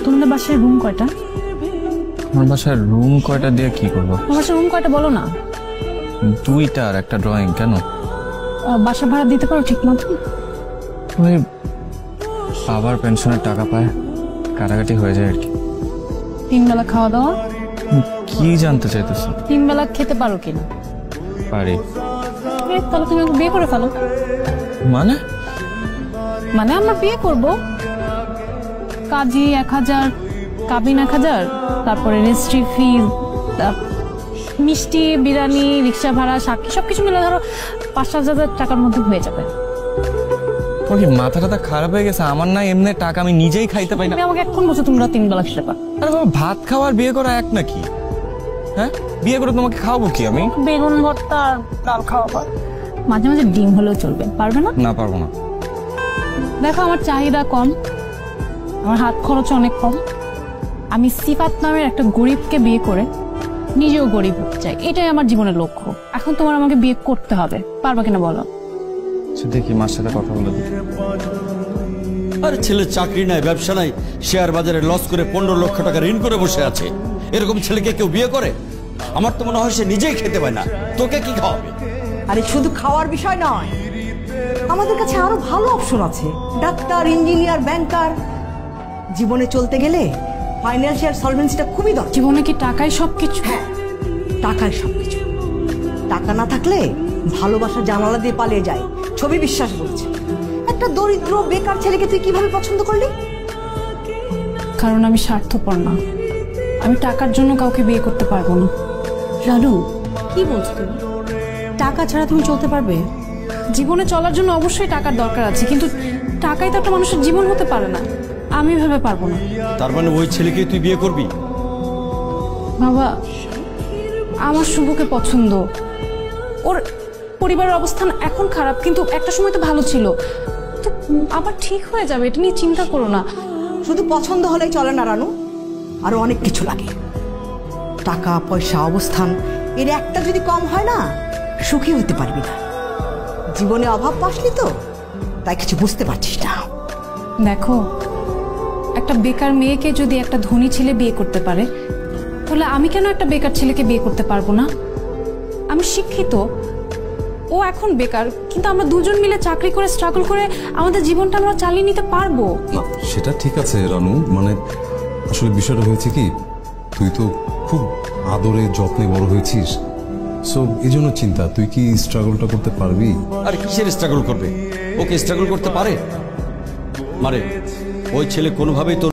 তোমাদের বাসায় রুম কয়টা? আমার বাসায় রুম কয়টা দিয়ে কি করবো? আমার বাসায় রুম কয়টা বলো না। 2টা আর একটা ড্রয়িং। কেন? বাসা ভাড়া দিতে পারো ঠিক মতো? ওই বাবার পেনশনের টাকা পায়, কাটাকাটি হয়ে যায় আর কি। 3 বেলা খাওয়া দাওয়া? কি জানতে চাইতেছো? 3 বেলা খেতে পারো কিনা? পারি। তাহলে তুমি আমাকে বিয়ে করে ফেলো। মানে মানে আমরা বিয়ে করব, কাজী 1000, কাবিন 1000, তারপরে রেজিস্ট্রি ফি, মিষ্টি, বিরিয়ানি, রিক্সা ভাড়া, সাক্ষী সবকিছু মিলে ধরো 5-7 টাকার মধ্যে হয়ে যাবে। তোমার কি মাথা টাথা খারাপ হয়ে গেছে? আমার না এমনি টাকা আমি নিজেই খাইতে পাই না। তুমি আমাকে এখন বলছো তোমরা 3 বেলা খেতে পারো? আরে বাবা, ভাত খাওয়ার বিয়ে করা এক নাকি? হ্যাঁ, বিয়ে করে তোমাকে খাওয়াবো কি আমি? বেগুন ভর্তা, ডাল খাওয়াবো, মাঝে মাঝে ডিম হলেও চলবে। পারবে না? না, পারবো না। দেখো আমার চাহিদা কম, আমার হাত খরচ অনেক কম। আমি সিফাত নামের একটা গরিবকে বিয়ে করে নিজেও গরিব হতে চাই, এটাই আমার জীবনের লক্ষ্য। এখন তোমার আমাকে বিয়ে করতে হবে, পারবা কিনা বলো? দেখি মার সাথে কথা বলে দিই। আরে ছেলে চাকরি নাই, ব্যবসা নাই, শেয়ার বাজারে লস করে 15 লক্ষ টাকা ঋণ করে বসে আছে। এরকম ছেলেকে কেউ বিয়ে করে? আমার তো মনে হয় সে নিজেই খেতে পায় না, তোকে কি খাওয়াবে? আরে শুধু খাওয়ার বিষয় নয়, আমাদের কাছে আরো ভালো অপশন আছে। ডাক্তার, ইঞ্জিনিয়ার, ব্যাংকার। জীবনে চলতে গেলে ফাইন্যান্সিয়াল সলভেন্সিটা খুবই দরকার। জীবনে কি টাকাই সবকিছু? হ্যাঁ, টাকাই সবকিছু। টাকা না থাকলে ভালোবাসা জানালা দিয়ে পালিয়ে যায়, ছবি বিশ্বাস বলছে। একটা দরিদ্র বেকার ছেলেকে তুই কিভাবে পছন্দ করলি? কারণ আমি স্বার্থপর না, আমি টাকার জন্য কাউকে বিয়ে করতে পারবো না। রানু, কি বলছো তুমি? টাকা ছাড়া তুমি চলতে পারবে? জীবনে চলার জন্য অবশ্যই টাকার দরকার আছে, কিন্তু টাকাই তো একটা মানুষের জীবন হতে পারে না। আমি ভেবে পারবো না। তার মানে ওই ছেলেকে তুই বিয়ে করবি? বাবা, আমার শুভকে পছন্দ। ওর পরিবারের অবস্থান এখন খারাপ, কিন্তু একটা সময় তো ভালো ছিল। তো আবার ঠিক হয়ে যাবে, এটা নিয়ে চিন্তা করো না। শুধু পছন্দ হলেই চলে না রানু, আরো অনেক কিছু লাগে। টাকা পয়সা, অবস্থান, এর একটা যদি কম হয় না, সুখী হতে পারবি না। জীবনে অভাব পাসনি তো, তাই কিছু বুঝতে পারছিস না। দেখো, একটা বেকার মেয়েকে যদি একটা ধনী ছেলে বিয়ে করতে পারে, তাহলে আমি কেন একটা বেকার ছেলেকে বিয়ে করতে পারবো না? আমি শিক্ষিত, ও এখন বেকার, কিন্তু আমরা দুজন মিলে চাকরি করে স্ট্রাগল করে আমাদের জীবনটা আমরা চালিয়ে নিতে পারবো। সেটা ঠিক আছে রানু, মানে আসলে বিষয়টা হয়েছে কি, তুই তো খুব আদরে যত্নে বড় হয়েছিস, সো এই জন্য চিন্তা, তুই কি স্ট্রাগলটা করতে পারবি? আর কিসের স্ট্রাগল করবে? ওকে স্ট্রাগল করতে পারে? মানে ওই ছেলে কোনোভাবেই তো